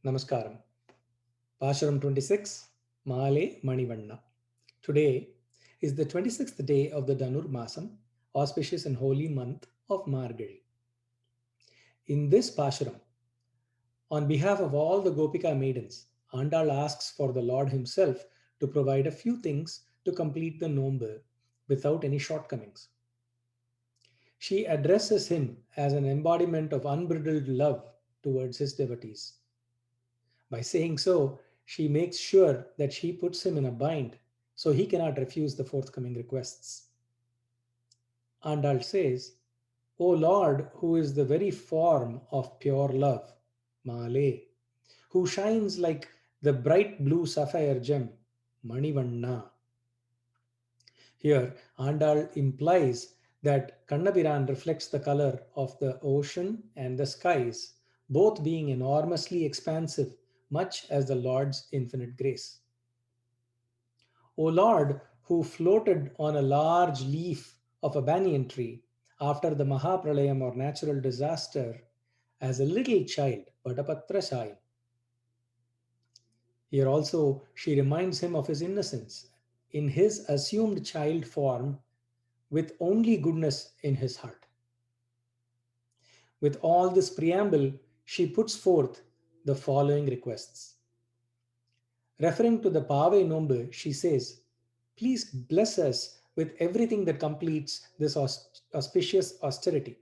Namaskaram. Pashuram 26, Male Manivanna. Today is the 26th day of the Dhanur Masam, auspicious and holy month of Margazhi. In this Pashuram, on behalf of all the Gopika maidens, Andal asks for the Lord himself to provide a few things to complete the Nombu without any shortcomings. She addresses him as an embodiment of unbridled love towards his devotees. By saying so, she makes sure that she puts him in a bind so he cannot refuse the forthcoming requests. Andal says, O Lord, who is the very form of pure love, Male, who shines like the bright blue sapphire gem, Manivanna. Here, Andal implies that Kannabiran reflects the color of the ocean and the skies, both being enormously expansive, much as the Lord's infinite grace. O Lord, who floated on a large leaf of a banyan tree after the Mahapralayam or natural disaster as a little child, Padapatra Shai. Here also, she reminds him of his innocence in his assumed child form with only goodness in his heart. With all this preamble, she puts forth the following requests. Referring to the Pave Nombu, she says, Please bless us with everything that completes this auspicious austerity.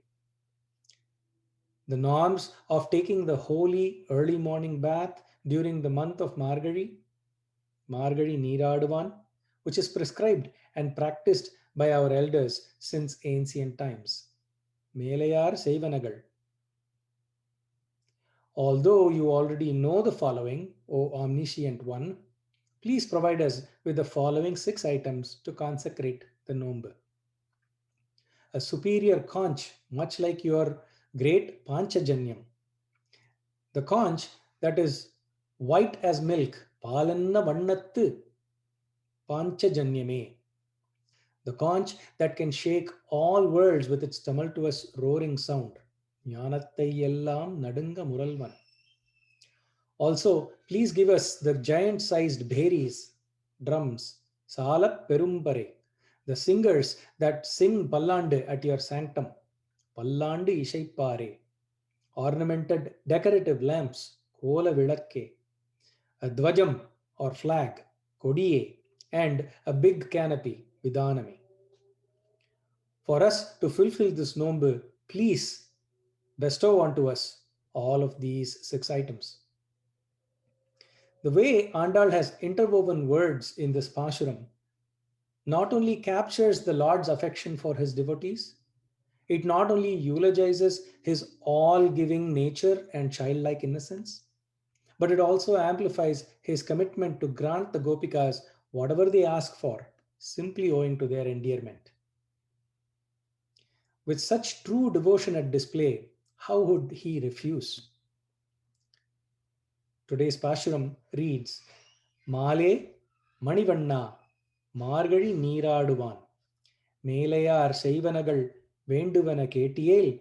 The norms of taking the holy early morning bath during the month of Margazhi, Margazhi Neeraduvan, which is prescribed and practiced by our elders since ancient times. Melayar Seivanagal. Although you already know the following, O Omniscient One, please provide us with the following 6 items to consecrate the Nombu. A superior conch, much like your great Panchajanyam. The conch that is white as milk, Palanna Vannattu Panchajanyame. The conch that can shake all worlds with its tumultuous roaring sound. Jnanathai ellam nadunga muralvan. Also, please give us the giant-sized bheris, drums, Salap Perumpare, the singers that sing Pallande at your sanctum, Pallandi Ishaipare, ornamented decorative lamps, Kola Vilakke, a dvajam or flag, Kodiye, and a big canopy, Vidhanami. For us to fulfill this Nombu, please bestow onto us all of these 6 items. The way Andal has interwoven words in this Pashuram not only captures the Lord's affection for his devotees, it not only eulogizes his all-giving nature and childlike innocence, but it also amplifies his commitment to grant the Gopikas whatever they ask for, simply owing to their endearment. With such true devotion at display, how would he refuse? Today's Pashuram reads, Male Manivanna Margazhi Neeraduvan Melayar Seivanagal Venduvana Ketiyel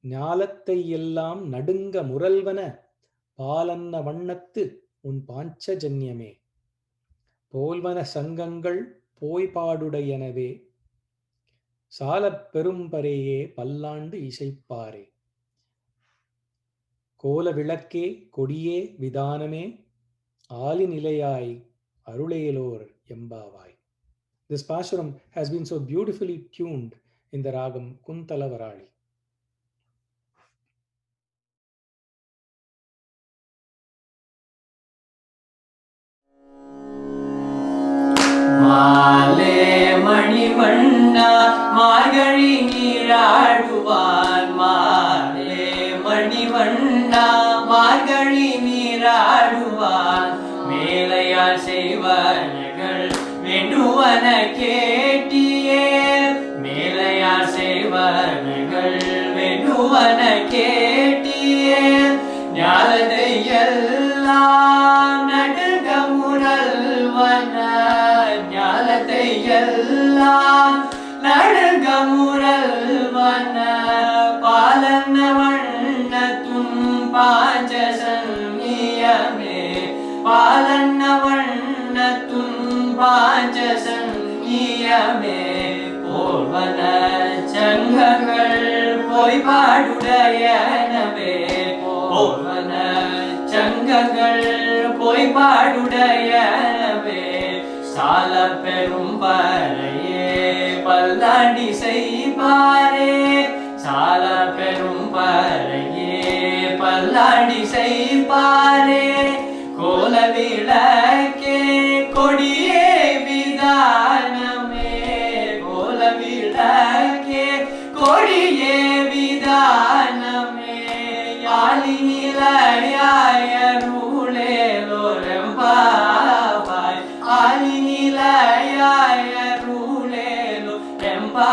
Nyalattai Ellam Nadunga Muralvana Palanna Vannattu Un Panchajanyame Polvana Sangangal Poipadudayanave Salap Perumpareye Pallandu Ishaipare Kola Vilakke Kodiye Vidhaname Ali Nilayai Arulelor Yembavai. This Pashuram has been so beautifully tuned in the Ragam Kuntala Varali. Male Manivanna Margazhi Neeraduvan Male Manivanna Margazhi Neeraduvan Melayar Seivanagal Venduvana Ketiyel Melayar Seivanagal Venduvana Ketiyel Nyalathai ellam nadunga muralvana ஞாலத்தை எல்லாம் நடுங்க முரல்வன பாலன வண்ணத்தும் பாஞ்சசன்னியமே நிலையமே போல்வன சங்கங்கள் பொய்பாடுடையனவே போல்வன சங்கங்கள் பொய்பாடுடையனவே சால பெரும் பறையே பல்லாண்டி செய்பாரே சால பெரும் பறையே பல்லாண்டி செய்பாரே கோல விளக்கே கொடியே விதானமே கோல விளக்கே கொடியே விதானமே யாழி நிலையாயருளேலோரெம்பாவாய் ஆலி நிலையாயருளேலோ எம்பா